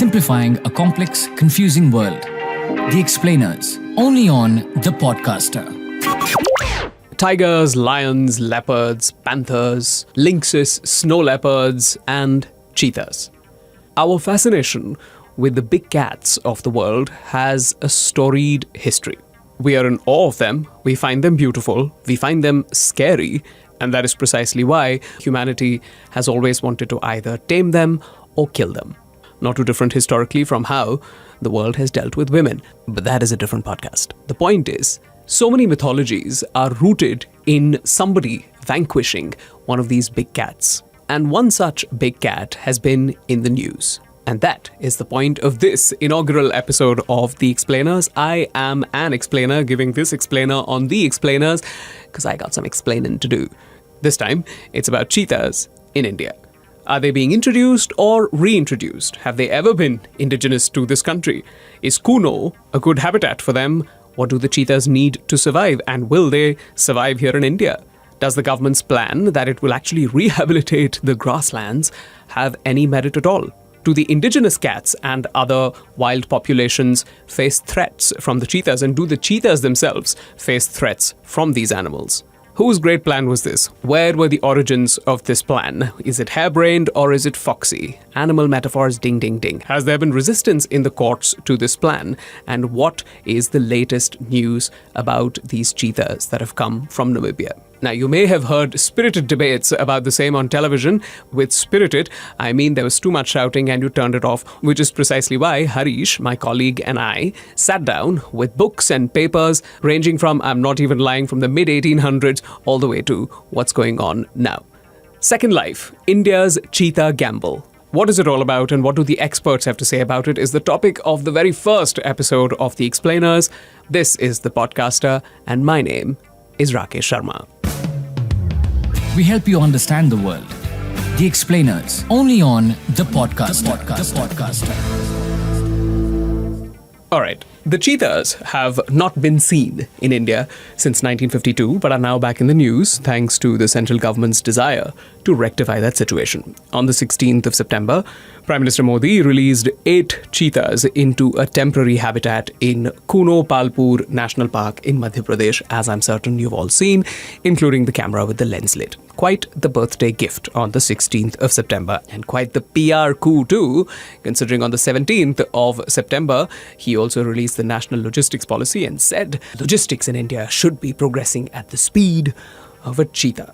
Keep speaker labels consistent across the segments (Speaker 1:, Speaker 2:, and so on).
Speaker 1: simplifying a complex, confusing world. The Explainers, only on The Podcaster.
Speaker 2: Tigers, lions, leopards, panthers, lynxes, snow leopards, and cheetahs. Our fascination with the big cats of the world has a storied history. We are in awe of them, we find them beautiful, we find them scary, and that is precisely why humanity has always wanted to either tame them or kill them. Not too different historically from how the world has dealt with women, but that is a different podcast. The point is, so many mythologies are rooted in somebody vanquishing one of these big cats. And one such big cat has been in the news. And that is the point of this inaugural episode of The Explainers. I am an explainer giving this explainer on The Explainers because I got some explaining to do. This time, it's about cheetahs in India. Are they being introduced or reintroduced? Have they ever been indigenous to this country? Is Kuno a good habitat for them? What do the cheetahs need to survive? And will they survive here in India? Does the government's plan that it will actually rehabilitate the grasslands have any merit at all? Do the indigenous cats and other wild populations face threats from the cheetahs? And do the cheetahs themselves face threats from these animals? Whose great plan was this? Where were the origins of this plan? Is it harebrained or is it foxy? Animal metaphors, ding, ding, ding. Has there been resistance in the courts to this plan? And what is the latest news about these cheetahs that have come from Namibia? Now, you may have heard spirited debates about the same on television. With spirited, I mean there was too much shouting and you turned it off, which is precisely why Harish, my colleague, and I sat down with books and papers ranging from, I'm not even lying, from the mid-1800s all the way to what's going on now. Second Life, India's cheetah gamble. What is it all about and what do the experts have to say about it is the topic of the very first episode of The Explainers. This is The Podcaster and my name is Rakesh Sharma.
Speaker 1: We help you understand the world. The Explainers, only on The Podcaster. The Podcaster.
Speaker 2: All right. The cheetahs have not been seen in India since 1952, but are now back in the news thanks to the central government's desire to rectify that situation. On the 16th of September, Prime Minister Modi released 8 cheetahs into a temporary habitat in Kuno Palpur National Park in Madhya Pradesh, as I'm certain you've all seen, including the camera with the lens lit. Quite the birthday gift on the 16th of September, and quite the PR coup too, considering on the 17th of September, he also released the National Logistics Policy and said logistics in India should be progressing at the speed of a cheetah.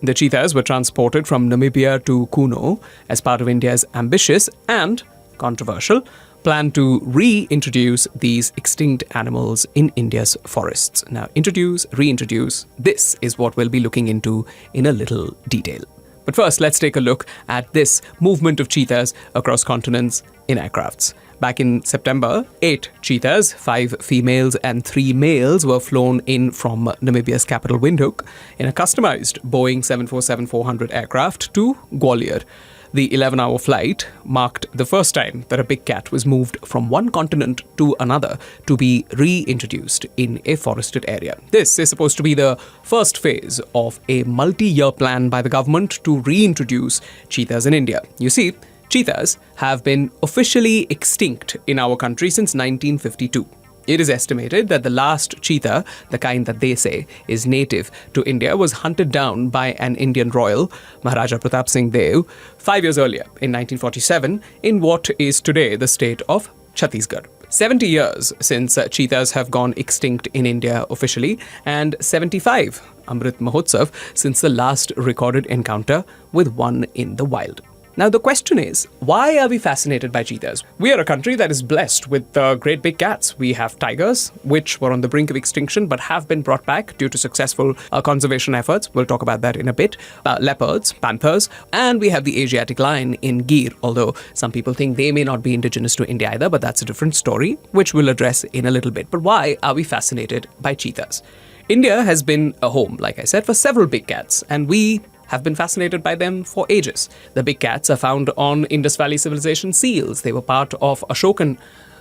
Speaker 2: The cheetahs were transported from Namibia to Kuno as part of India's ambitious and controversial plan to reintroduce these extinct animals in India's forests. Now, introduce, reintroduce, this is what we'll be looking into in a little detail. But first, let's take a look at this movement of cheetahs across continents in aircrafts. Back in September, 8 cheetahs, 5 females and 3 males were flown in from Namibia's capital Windhoek in a customized Boeing 747-400 aircraft to Gwalior. The 11-hour flight marked the first time that a big cat was moved from one continent to another to be reintroduced in a forested area. This is supposed to be the first phase of a multi-year plan by the government to reintroduce cheetahs in India. You see, cheetahs have been officially extinct in our country since 1952. It is estimated that the last cheetah, the kind that they say is native to India, was hunted down by an Indian royal, Maharaja Pratap Singh Dev, 5 years earlier, in 1947, in what is today the state of Chhattisgarh. 70 years since cheetahs have gone extinct in India officially, and 75 Amrit Mahotsav since the last recorded encounter with one in the wild. Now, the question is, why are we fascinated by cheetahs? We are a country that is blessed with great big cats. We have tigers, which were on the brink of extinction but have been brought back due to successful conservation efforts. We'll talk about that in a bit. Leopards, panthers, and we have the Asiatic lion in Gir, although some people think they may not be indigenous to India either, but that's a different story, which we'll address in a little bit. But why are we fascinated by cheetahs? India has been a home, like I said, for several big cats, and we have been fascinated by them for ages. The big cats are found on Indus Valley Civilization seals. They were part of Ashokan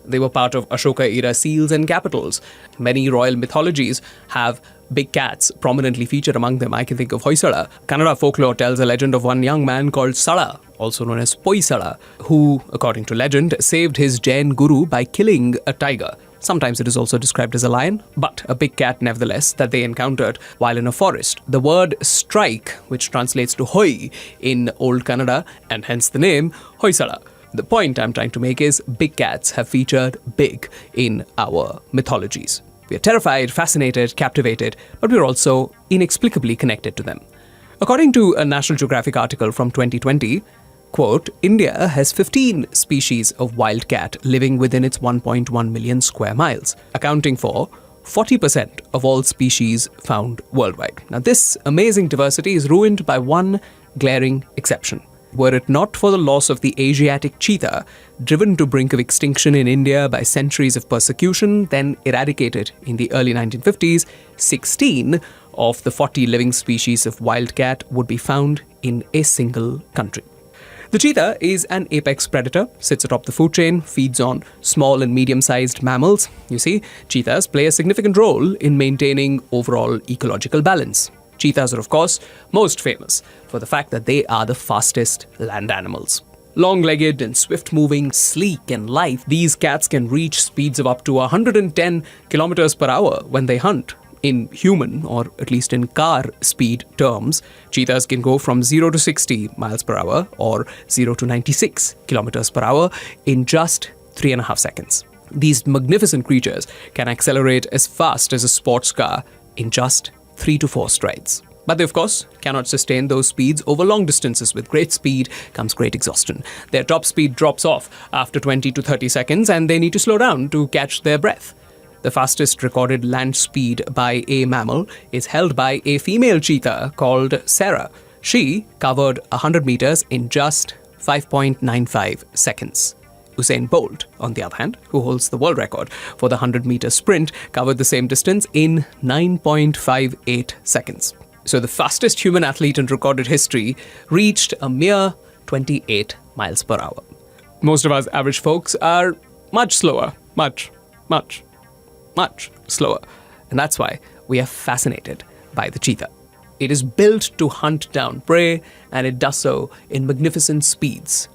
Speaker 2: They were part of Ashoka-era seals and capitals. Many royal mythologies have big cats prominently featured among them. I can think of Hoysala. Kannada folklore tells a legend of one young man called Sala, also known as Poisala, who, according to legend, saved his Jain guru by killing a tiger. Sometimes it is also described as a lion, but a big cat nevertheless that they encountered while in a forest. The word strike, which translates to hoi in Old Kannada, and hence the name Hoysala. The point I'm trying to make is big cats have featured big in our mythologies. We are terrified, fascinated, captivated, but we're also inexplicably connected to them. According to a National Geographic article from 2020, quote, India has 15 species of wild cat living within its 1.1 million square miles, accounting for 40% of all species found worldwide. Now, this amazing diversity is ruined by one glaring exception. Were it not for the loss of the Asiatic cheetah, driven to brink of extinction in India by centuries of persecution, then eradicated in the early 1950s, 16 of the 40 living species of wildcat would be found in a single country. The cheetah is an apex predator, sits atop the food chain, feeds on small and medium-sized mammals. You see, cheetahs play a significant role in maintaining overall ecological balance. Cheetahs are, of course, most famous for the fact that they are the fastest land animals. Long-legged and swift-moving, sleek and lithe, these cats can reach speeds of up to 110 kilometers per hour when they hunt. In human, or at least in car speed terms, cheetahs can go from 0 to 60 miles per hour or 0 to 96 kilometers per hour in just 3.5 seconds. These magnificent creatures can accelerate as fast as a sports car in just 3 to 4 strides. But they, of course, cannot sustain those speeds over long distances. With great speed comes great exhaustion. Their top speed drops off after 20 to 30 seconds and they need to slow down to catch their breath. The fastest recorded land speed by a mammal is held by a female cheetah called Sarah. She covered 100 meters in just 5.95 seconds. Usain Bolt, on the other hand, who holds the world record for the 100-meter sprint, covered the same distance in 9.58 seconds. So the fastest human athlete in recorded history reached a mere 28 miles per hour. Most of us average folks are much slower, much slower. And that's why we are fascinated by the cheetah. It is built to hunt down prey, and it does so in magnificent speeds.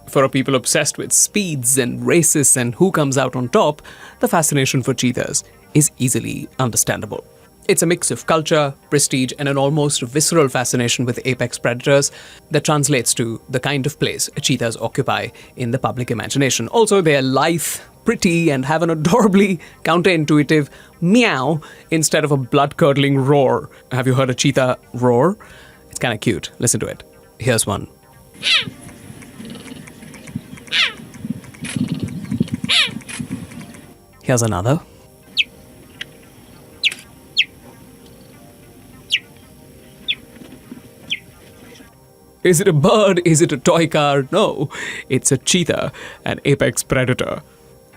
Speaker 2: For a people obsessed with speeds and races and who comes out on top, the fascination for cheetahs is easily understandable. It's a mix of culture, prestige, and an almost visceral fascination with apex predators that translates to the kind of place cheetahs occupy in the public imagination. Also, they're lithe, pretty, and have an adorably counterintuitive meow instead of a blood-curdling roar. Have you heard a cheetah roar? It's kind of cute. Listen to it. Here's one. Here's another. Is it a bird? Is it a toy car? No, it's a cheetah, an apex predator.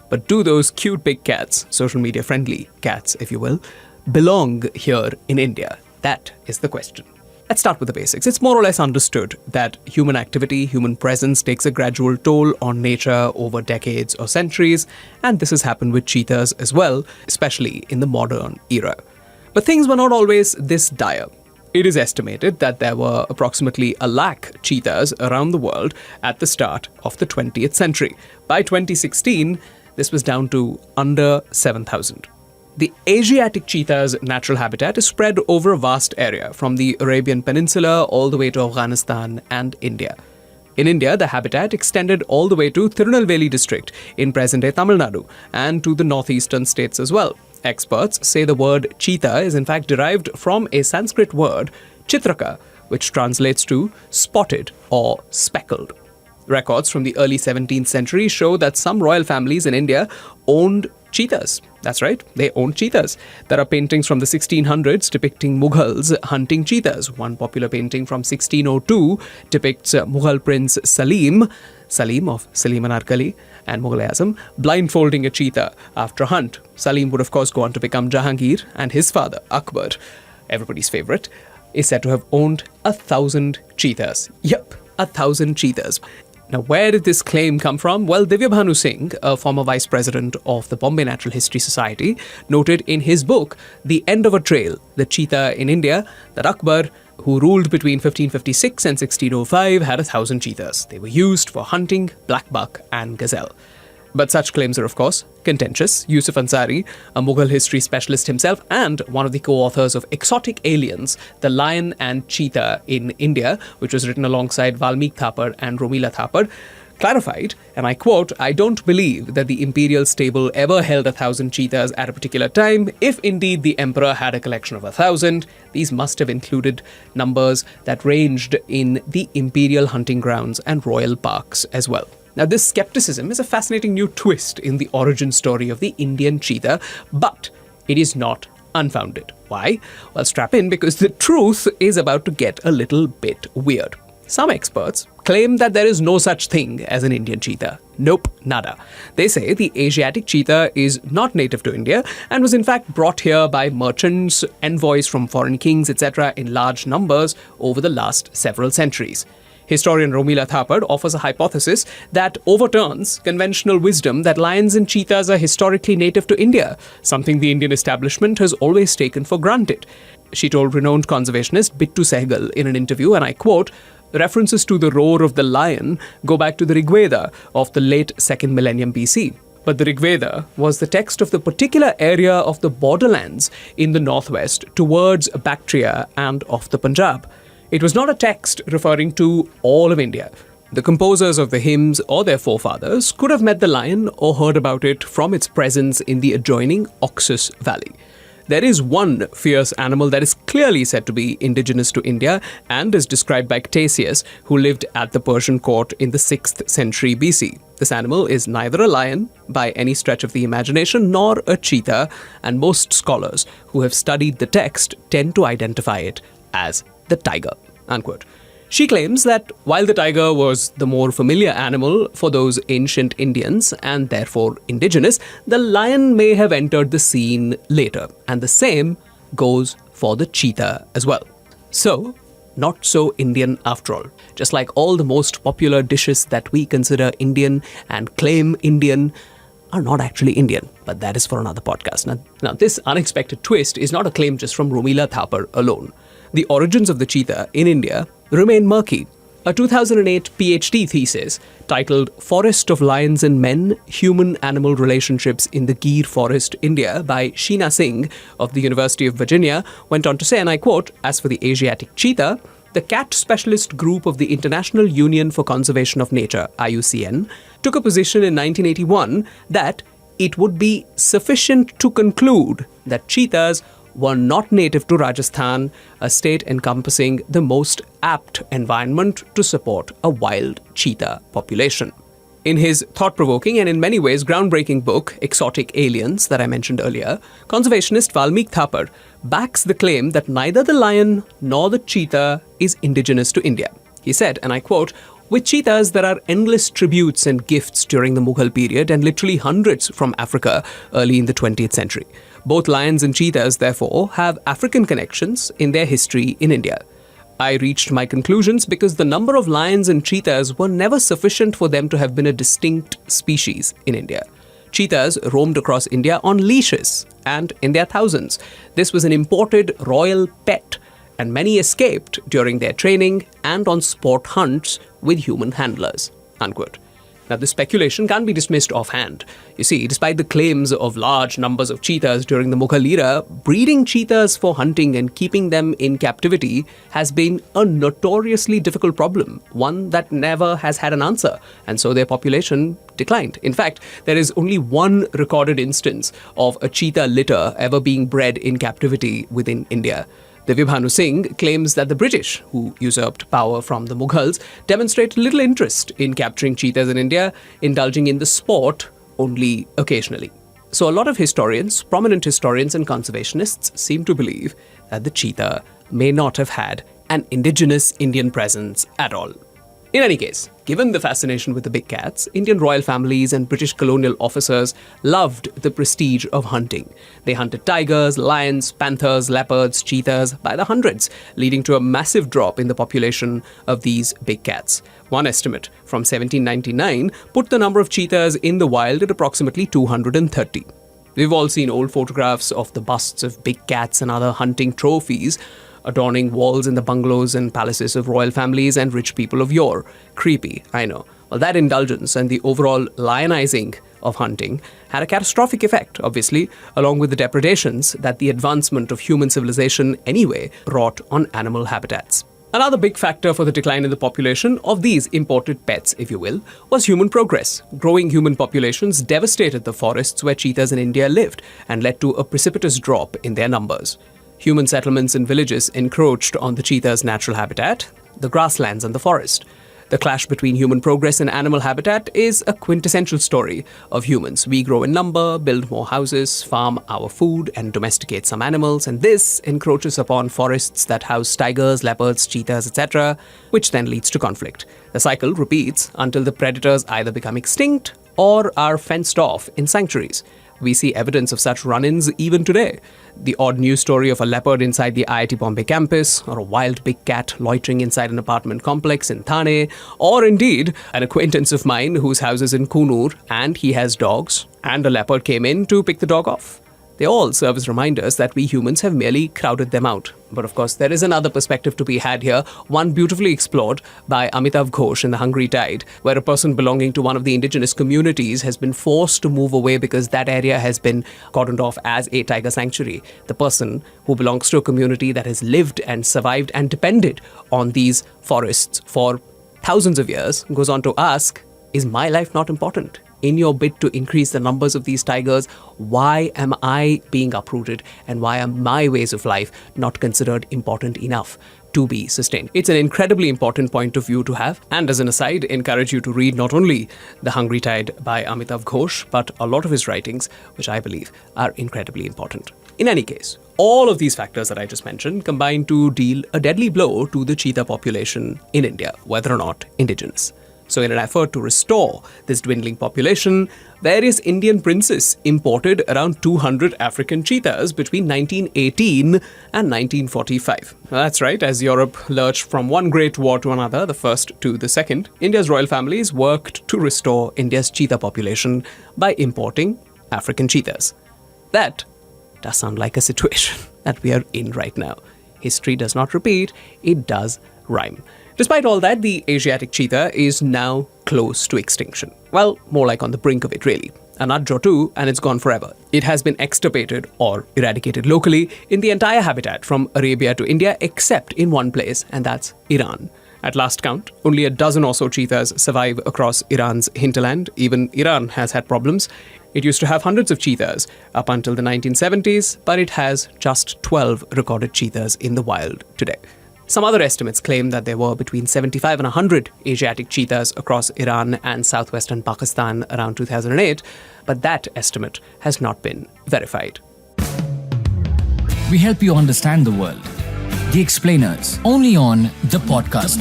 Speaker 2: But do those cute big cats, social media friendly cats if you will, belong here in India? That is the question. Let's start with the basics. It's more or less understood that human activity, human presence takes a gradual toll on nature over decades or centuries, and this has happened with cheetahs as well, especially in the modern era. But things were not always this dire. It is estimated that there were approximately 1 lakh cheetahs around the world at the start of the 20th century. By 2016, this was down to under 7,000. The Asiatic cheetah's natural habitat is spread over a vast area, from the Arabian Peninsula all the way to Afghanistan and India. In India, the habitat extended all the way to Tirunelveli district in present-day Tamil Nadu and to the northeastern states as well. Experts say the word cheetah is in fact derived from a Sanskrit word, chitraka, which translates to spotted or speckled. Records from the early 17th century show that some royal families in India owned cheetahs. That's right, they owned cheetahs. There are paintings from the 1600s depicting Mughals hunting cheetahs. One popular painting from 1602 depicts Mughal Prince Salim of Salim Anarkali and Mughal-e-Azam, blindfolding a cheetah after a hunt. Salim would of course go on to become Jahangir, and his father, Akbar, everybody's favourite, is said to have owned 1,000 cheetahs. Yep, 1,000 cheetahs. Now, where did this claim come from? Well, Divyabhanu Singh, a former vice president of the Bombay Natural History Society, noted in his book, The End of a Trail, The Cheetah in India, that Akbar, who ruled between 1556 and 1605, had 1,000 cheetahs. They were used for hunting black buck and gazelle. But such claims are, of course, contentious. Yusuf Ansari, a Mughal history specialist himself and one of the co-authors of Exotic Aliens, The Lion and Cheetah in India, which was written alongside Valmik Thapar and Romila Thapar, clarified, and I quote, "I don't believe that the imperial stable ever held 1,000 cheetahs at a particular time. If indeed the emperor had a collection of 1,000, these must have included numbers that ranged in the imperial hunting grounds and royal parks as well." Now, this skepticism is a fascinating new twist in the origin story of the Indian cheetah, but it is not unfounded. Why? Well, strap in, because the truth is about to get a little bit weird. Some experts claim that there is no such thing as an Indian cheetah. Nope, nada. They say the Asiatic cheetah is not native to India and was in fact brought here by merchants, envoys from foreign kings, etc. in large numbers over the last several centuries. Historian Romila Thapar offers a hypothesis that overturns conventional wisdom that lions and cheetahs are historically native to India, something the Indian establishment has always taken for granted. She told renowned conservationist Bittu Sehgal in an interview, and I quote, "References to the roar of the lion go back to the Rig Veda of the late 2nd millennium BC. But the Rig Veda was the text of the particular area of the borderlands in the northwest towards Bactria and of the Punjab. It was not a text referring to all of India. The composers of the hymns or their forefathers could have met the lion or heard about it from its presence in the adjoining Oxus Valley. There is one fierce animal that is clearly said to be indigenous to India and is described by Ctesias, who lived at the Persian court in the 6th century BC. This animal is neither a lion by any stretch of the imagination nor a cheetah, and most scholars who have studied the text tend to identify it as the tiger." Unquote. She claims that while the tiger was the more familiar animal for those ancient Indians and therefore indigenous, the lion may have entered the scene later, and the same goes for the cheetah as well. So, not so Indian after all. Just like all the most popular dishes that we consider Indian and claim Indian are not actually Indian, but that is for another podcast. Now, this unexpected twist is not a claim just from Romila Thapar alone. The origins of the cheetah in India remain murky. A 2008 PhD thesis titled "Forest of Lions and Men, Human-Animal Relationships in the Gir Forest, India" by Sheena Singh of the University of Virginia went on to say, and I quote, "As for the Asiatic cheetah, the cat specialist group of the International Union for Conservation of Nature, IUCN, took a position in 1981 that it would be sufficient to conclude that cheetahs were not native to Rajasthan, a state encompassing the most apt environment to support a wild cheetah population." In his thought-provoking and in many ways groundbreaking book, Exotic Aliens, that I mentioned earlier, conservationist Valmik Thapar backs the claim that neither the lion nor the cheetah is indigenous to India. He said, and I quote, "With cheetahs, there are endless tributes and gifts during the Mughal period and literally hundreds from Africa early in the 20th century. Both lions and cheetahs, therefore, have African connections in their history in India. I reached my conclusions because the number of lions and cheetahs were never sufficient for them to have been a distinct species in India. Cheetahs roamed across India on leashes and in their thousands. This was an imported royal pet, and many escaped during their training and on sport hunts with human handlers." Unquote. Now, this speculation can't be dismissed offhand. You see, despite the claims of large numbers of cheetahs during the Mughal era, breeding cheetahs for hunting and keeping them in captivity has been a notoriously difficult problem, one that never has had an answer, and so their population declined. In fact, there is only one recorded instance of a cheetah litter ever being bred in captivity within India. Divyabhanu Singh claims that the British, who usurped power from the Mughals, demonstrate little interest in capturing cheetahs in India, indulging in the sport only occasionally. So a lot of historians, prominent historians and conservationists, seem to believe that the cheetah may not have had an indigenous Indian presence at all. In any case, given the fascination with the big cats, Indian royal families and British colonial officers loved the prestige of hunting. They hunted tigers, lions, panthers, leopards, cheetahs by the hundreds, leading to a massive drop in the population of these big cats. One estimate from 1799 put the number of cheetahs in the wild at approximately 230. We've all seen old photographs of the busts of big cats and other hunting trophies adorning walls in the bungalows and palaces of royal families and rich people of yore. Creepy, I know. Well, that indulgence and the overall lionizing of hunting had a catastrophic effect, obviously, along with the depredations that the advancement of human civilization anyway wrought on animal habitats. Another big factor for the decline in the population of these imported pets, if you will, was human progress. Growing human populations devastated the forests where cheetahs in India lived and led to a precipitous drop in their numbers. Human settlements and villages encroached on the cheetah's natural habitat, the grasslands and the forest. The clash between human progress and animal habitat is a quintessential story of humans. We grow in number, build more houses, farm our food, and domesticate some animals, and this encroaches upon forests that house tigers, leopards, cheetahs, etc., which then leads to conflict. The cycle repeats until the predators either become extinct or are fenced off in sanctuaries. We see evidence of such run-ins even today. The odd news story of a leopard inside the IIT Bombay campus, or a wild big cat loitering inside an apartment complex in Thane, or indeed an acquaintance of mine whose house is in Kuno and he has dogs, and a leopard came in to pick the dog off. They all serve as reminders that we humans have merely crowded them out. But of course, there is another perspective to be had here, one beautifully explored by Amitav Ghosh in The Hungry Tide, where a person belonging to one of the indigenous communities has been forced to move away because that area has been cordoned off as a tiger sanctuary. The person who belongs to a community that has lived and survived and depended on these forests for thousands of years goes on to ask, is my life not important? In your bid to increase the numbers of these tigers, why am I being uprooted and why are my ways of life not considered important enough to be sustained? It's an incredibly important point of view to have, and as an aside, encourage you to read not only The Hungry Tide by Amitav Ghosh, but a lot of his writings, which I believe are incredibly important. In any case, all of these factors that I just mentioned combine to deal a deadly blow to the cheetah population in India, whether or not indigenous. So in an effort to restore this dwindling population, various Indian princes imported around 200 African cheetahs between 1918 and 1945. That's right, as Europe lurched from one great war to another, the first to the second, India's royal families worked to restore India's cheetah population by importing African cheetahs. That does sound like a situation that we are in right now. History does not repeat, it does rhyme. Despite all that, the Asiatic cheetah is now close to extinction. Well, more like on the brink of it, really. A nudge or two, and it's gone forever. It has been extirpated or eradicated locally in the entire habitat from Arabia to India, except in one place, and that's Iran. At last count, only a dozen or so cheetahs survive across Iran's hinterland. Even Iran has had problems. It used to have hundreds of cheetahs up until the 1970s, but it has just 12 recorded cheetahs in the wild today. Some other estimates claim that there were between 75 and 100 Asiatic cheetahs across Iran and southwestern Pakistan around 2008, but that estimate has not been verified.
Speaker 1: We help you understand the world. The Explainers, only on the podcast.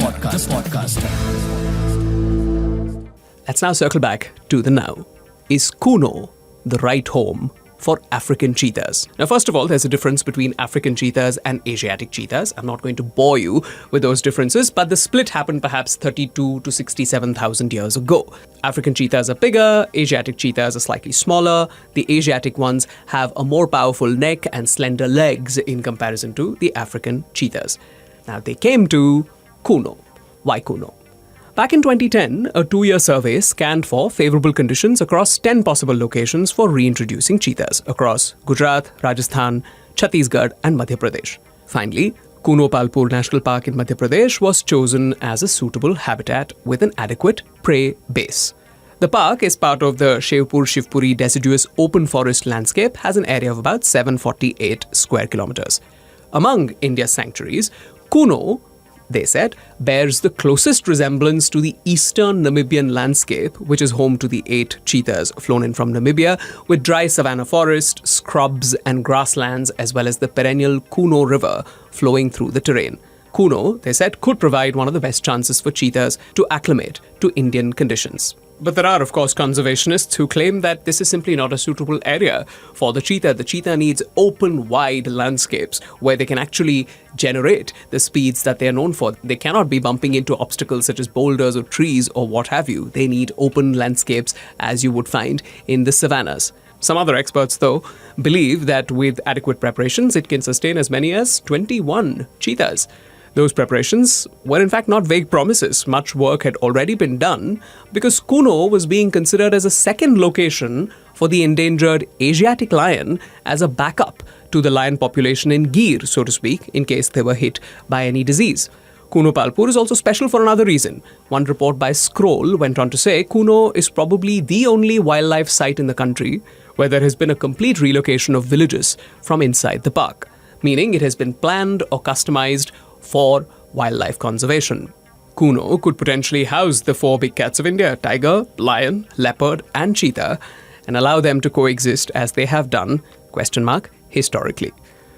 Speaker 2: Let's now circle back to the now. Is Kuno the right home for African cheetahs? Now, first of all, there's a difference between African cheetahs and Asiatic cheetahs. I'm not going to bore you with those differences, but the split happened perhaps 32 to 67,000 years ago. African cheetahs are bigger, Asiatic cheetahs are slightly smaller. The Asiatic ones have a more powerful neck and slender legs in comparison to the African cheetahs. Now, they came to Kuno. Why Kuno? Back in 2010, a 2-year survey scanned for favorable conditions across 10 possible locations for reintroducing cheetahs across Gujarat, Rajasthan, Chhattisgarh and Madhya Pradesh. Finally, Kuno Palpur National Park in Madhya Pradesh was chosen as a suitable habitat with an adequate prey base. The park is part of the Shivpur-Shivpuri deciduous open forest landscape, has an area of about 748 square kilometers. Among India's sanctuaries, Kuno, they said, bears the closest resemblance to the eastern Namibian landscape, which is home to the 8 cheetahs flown in from Namibia, with dry savanna forest, scrubs and grasslands, as well as the perennial Kuno River flowing through the terrain. Kuno, they said, could provide one of the best chances for cheetahs to acclimate to Indian conditions. But there are, of course, conservationists who claim that this is simply not a suitable area for the cheetah. The cheetah needs open, wide landscapes where they can actually generate the speeds that they are known for. They cannot be bumping into obstacles such as boulders or trees or what have you. They need open landscapes as you would find in the savannas. Some other experts, though, believe that with adequate preparations, it can sustain as many as 21 cheetahs. Those preparations were in fact not vague promises. Much work had already been done because Kuno was being considered as a second location for the endangered Asiatic lion as a backup to the lion population in Gir, so to speak, in case they were hit by any disease. Kuno Palpur is also special for another reason. One report by Scroll went on to say Kuno is probably the only wildlife site in the country where there has been a complete relocation of villages from inside the park, meaning it has been planned or customized for wildlife conservation. Kuno could potentially house the 4 big cats of India, tiger, lion, leopard and cheetah, and allow them to coexist as they have done, historically.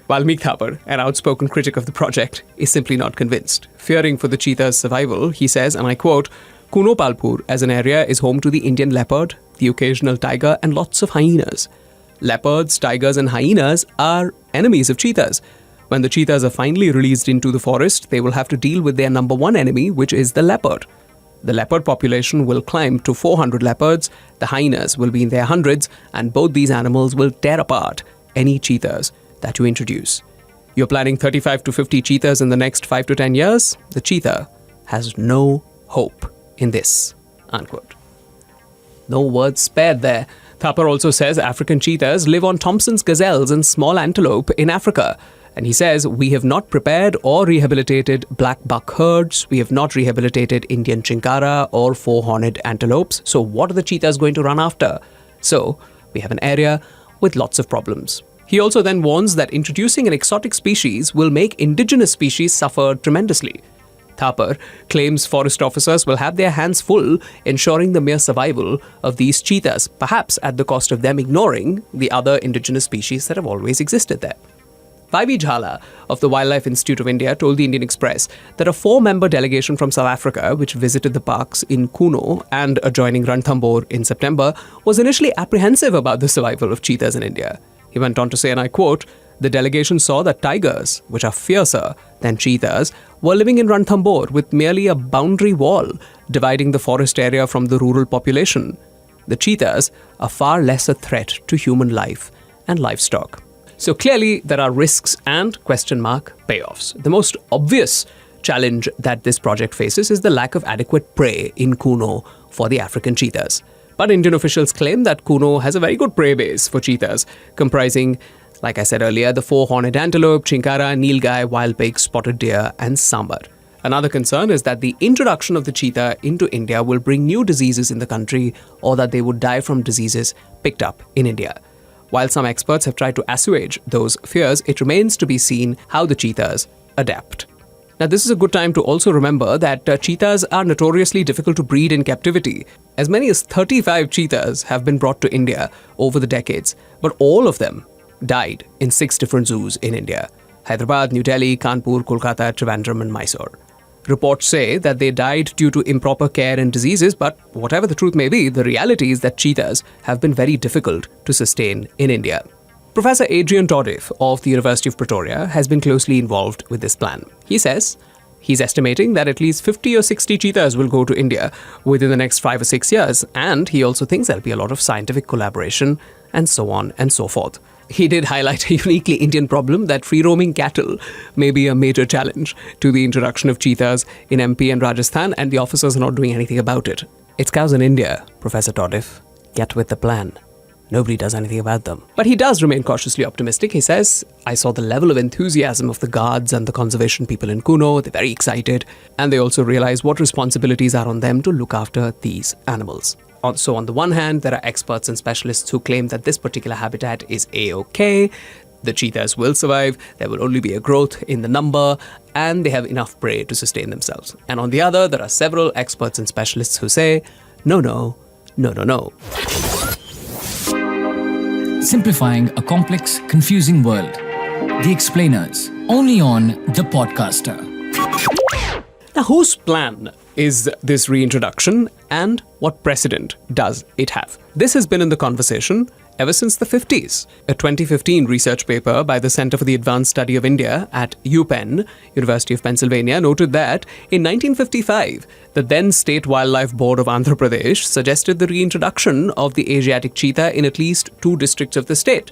Speaker 2: Valmik Thapar, an outspoken critic of the project, is simply not convinced. Fearing for the cheetah's survival, he says, and I quote, Kuno Palpur as an area is home to the Indian leopard, the occasional tiger and lots of hyenas. Leopards, tigers and hyenas are enemies of cheetahs. When the cheetahs are finally released into the forest, they will have to deal with their number one enemy, which is the leopard. The leopard population will climb to 400 leopards, the hyenas will be in their hundreds, and both these animals will tear apart any cheetahs that you introduce. You're planning 35 to 50 cheetahs in the next 5 to 10 years? The cheetah has no hope in this, unquote. No words spared there. Thapar also says African cheetahs live on Thompson's gazelles and small antelope in Africa. And he says, we have not prepared or rehabilitated black buck herds. We have not rehabilitated Indian chinkara or four-horned antelopes. So what are the cheetahs going to run after? So we have an area with lots of problems. He also then warns that introducing an exotic species will make indigenous species suffer tremendously. Thapar claims forest officers will have their hands full ensuring the mere survival of these cheetahs, perhaps at the cost of them ignoring the other indigenous species that have always existed there. Vaibhi Jhala of the Wildlife Institute of India told the Indian Express that a 4-member delegation from South Africa, which visited the parks in Kuno and adjoining Ranthambore in September, was initially apprehensive about the survival of cheetahs in India. He went on to say, and I quote, the delegation saw that tigers, which are fiercer than cheetahs, were living in Ranthambore with merely a boundary wall dividing the forest area from the rural population. The cheetahs are far less a threat to human life and livestock. So clearly there are risks and payoffs. The most obvious challenge that this project faces is the lack of adequate prey in Kuno for the African cheetahs. But Indian officials claim that Kuno has a very good prey base for cheetahs, comprising, like I said earlier, the 4-horned antelope, chinkara, nilgai, wild pig, spotted deer and sambar. Another concern is that the introduction of the cheetah into India will bring new diseases in the country, or that they would die from diseases picked up in India. While some experts have tried to assuage those fears, it remains to be seen how the cheetahs adapt. Now, this is a good time to also remember that cheetahs are notoriously difficult to breed in captivity. As many as 35 cheetahs have been brought to India over the decades, but all of them died in 6 different zoos in India: Hyderabad, New Delhi, Kanpur, Kolkata, Trivandrum and Mysore. Reports say that they died due to improper care and diseases, but whatever the truth may be, the reality is that cheetahs have been very difficult to sustain in India. Professor Adrian Todif of the University of Pretoria has been closely involved with this plan. He says he's estimating that at least 50 or 60 cheetahs will go to India within the next 5 or 6 years, and he also thinks there'll be a lot of scientific collaboration and so on and so forth. He did highlight a uniquely Indian problem that free-roaming cattle may be a major challenge to the introduction of cheetahs in MP and Rajasthan, and the officers are not doing anything about it. It's cows in India, Professor Todif. Get with the plan. Nobody does anything about them. But he does remain cautiously optimistic. He says, I saw the level of enthusiasm of the guards and the conservation people in Kuno. They're very excited, and they also realize what responsibilities are on them to look after these animals. So on the one hand, there are experts and specialists who claim that this particular habitat is A-OK, the cheetahs will survive, there will only be a growth in the number, and they have enough prey to sustain themselves. And on the other, there are several experts and specialists who say, no.
Speaker 1: Simplifying a complex, confusing world. The Explainers, only on The Podcaster.
Speaker 2: Now, whose plan is this reintroduction and what precedent does it have? This has been in the conversation ever since the 50s. A 2015 research paper by the Center for the Advanced Study of India at UPenn, University of Pennsylvania, noted that in 1955, the then State Wildlife Board of Andhra Pradesh suggested the reintroduction of the Asiatic cheetah in at least 2 districts of the state.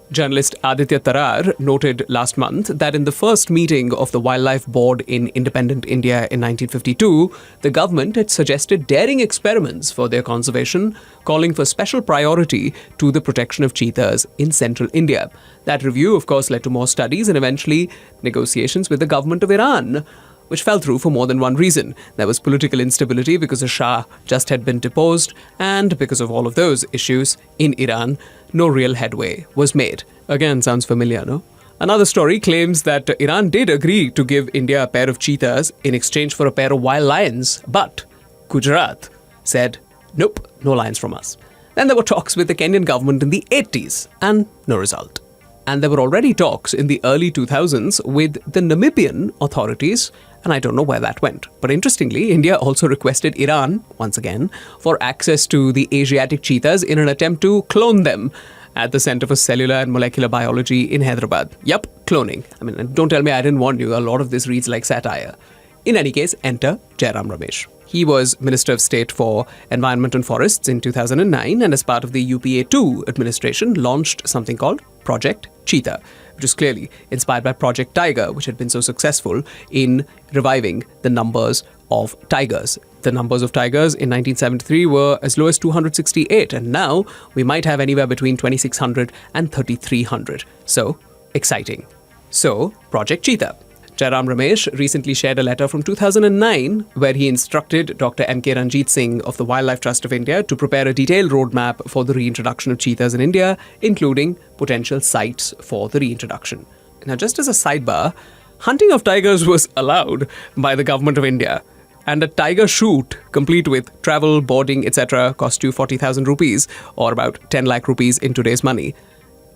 Speaker 2: Journalist Aditya Tarar noted last month that in the first meeting of the Wildlife Board in independent India in 1952, the government had suggested daring experiments for their conservation, calling for special priority to the protection of cheetahs in central India. That review, of course, led to more studies and eventually negotiations with the government of Iran, which fell through for more than one reason. There was political instability because the Shah just had been deposed, and because of all of those issues in Iran, no real headway was made. Again, sounds familiar, no? Another story claims that Iran did agree to give India a pair of cheetahs in exchange for a pair of wild lions, but Gujarat said, nope, no lions from us. Then there were talks with the Kenyan government in the 80s, and no result. And there were already talks in the early 2000s with the Namibian authorities, and I don't know where that went. But interestingly, India also requested Iran, once again, for access to the Asiatic cheetahs in an attempt to clone them at the Center for Cellular and Molecular Biology in Hyderabad. Yup, cloning. I mean, don't tell me I didn't warn you. A lot of this reads like satire. In any case, enter Jairam Ramesh. He was Minister of State for Environment and Forests in 2009, and as part of the UPA-2 administration, launched something called Project Cheetah, which is clearly inspired by Project Tiger, which had been so successful in reviving the numbers of tigers. The numbers of tigers in 1973 were as low as 268, and now we might have anywhere between 2,600 and 3,300. So, exciting. So, Project Cheetah. Jairam Ramesh recently shared a letter from 2009 where he instructed Dr. M.K. Ranjit Singh of the Wildlife Trust of India to prepare a detailed roadmap for the reintroduction of cheetahs in India, including potential sites for the reintroduction. Now, just as a sidebar, hunting of tigers was allowed by the government of India, and a tiger shoot, complete with travel, boarding, etc., cost you 40,000 rupees, or about 10 lakh rupees in today's money.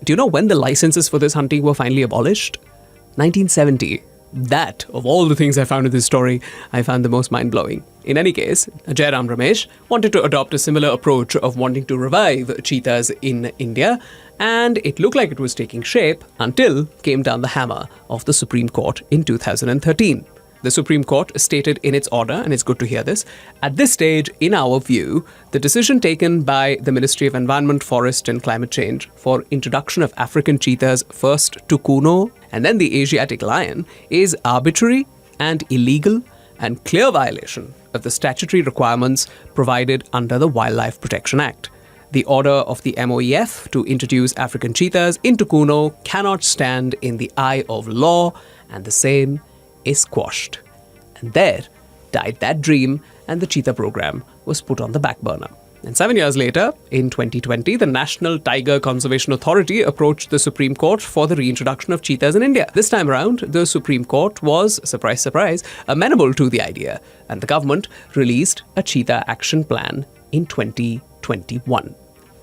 Speaker 2: Do you know when the licenses for this hunting were finally abolished? 1970. That, of all the things I found in this story, I found the most mind-blowing. In any case, Jairam Ramesh wanted to adopt a similar approach of wanting to revive cheetahs in India, and it looked like it was taking shape until came down the hammer of the Supreme Court in 2013. The Supreme Court stated in its order, and it's good to hear this, at this stage, in our view, the decision taken by the Ministry of Environment, Forest and Climate Change for introduction of African cheetahs first to Kuno and then the Asiatic lion is arbitrary and illegal and clear violation of the statutory requirements provided under the Wildlife Protection Act. The order of the MOEF to introduce African cheetahs into Kuno cannot stand in the eye of law, and the same is quashed. And there died that dream, and the cheetah program was put on the back burner. And 7 years later, in 2020, the National Tiger Conservation Authority approached the Supreme Court for the reintroduction of cheetahs in India. This time around, the Supreme Court was, surprise, surprise, amenable to the idea, and the government released a cheetah action plan in 2021.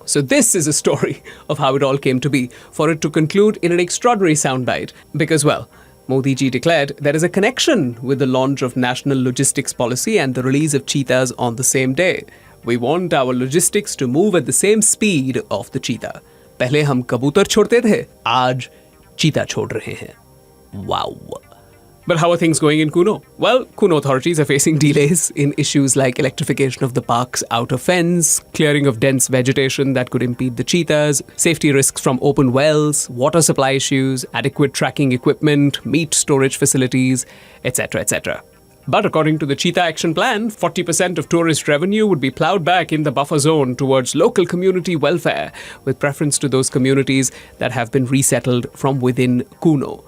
Speaker 2: So this is a story of how it all came to be, for it to conclude in an extraordinary soundbite, because, well, Modi ji declared there is a connection with the launch of National Logistics Policy and the release of cheetahs on the same day. We want our logistics to move at the same speed of the cheetah. पहले हम कबूतर छोड़ते थे, आज cheetah छोड़ रहे हैं. Wow. But how are things going in Kuno? Well, Kuno authorities are facing delays in issues like electrification of the park's outer fence, clearing of dense vegetation that could impede the cheetahs, safety risks from open wells, water supply issues, adequate tracking equipment, meat storage facilities, etc., etc. But according to the Cheetah Action Plan, 40% of tourist revenue would be ploughed back in the buffer zone towards local community welfare, with preference to those communities that have been resettled from within Kuno.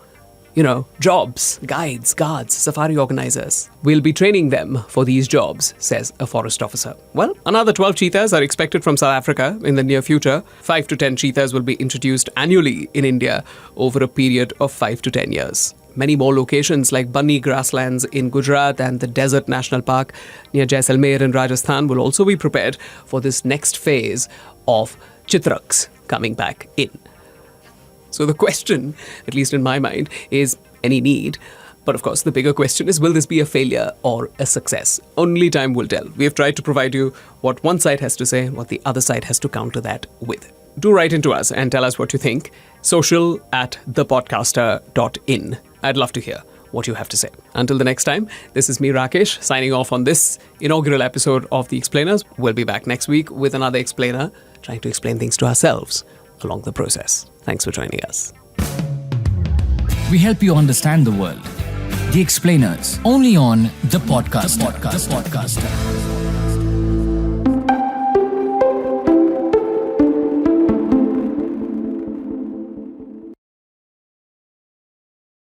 Speaker 2: You know, jobs, guides, guards, safari organizers. We'll be training them for these jobs, says a forest officer. Well, another 12 cheetahs are expected from South Africa in the near future. 5 to 10 cheetahs will be introduced annually in India over a period of 5 to 10 years. Many more locations like Bunny grasslands in Gujarat and the Desert National Park near Jaisalmer in Rajasthan will also be prepared for this next phase of Chitraks coming back in. So the question, at least in my mind, is any need But of course, the bigger question is, will this be a failure or a success? Only time will tell. We have tried to provide you what one side has to say, what the other side has to counter that with. Do write into us and tell us what you think. social@thepodcaster.in. I'd love to hear what you have to say. Until the next time, this is me, Rakesh, signing off on this inaugural episode of The Explainers. We'll be back next week with another explainer, trying to explain things to ourselves along the process. Thanks for joining us.
Speaker 1: We help you understand the world. The Explainers, only on The Podcaster.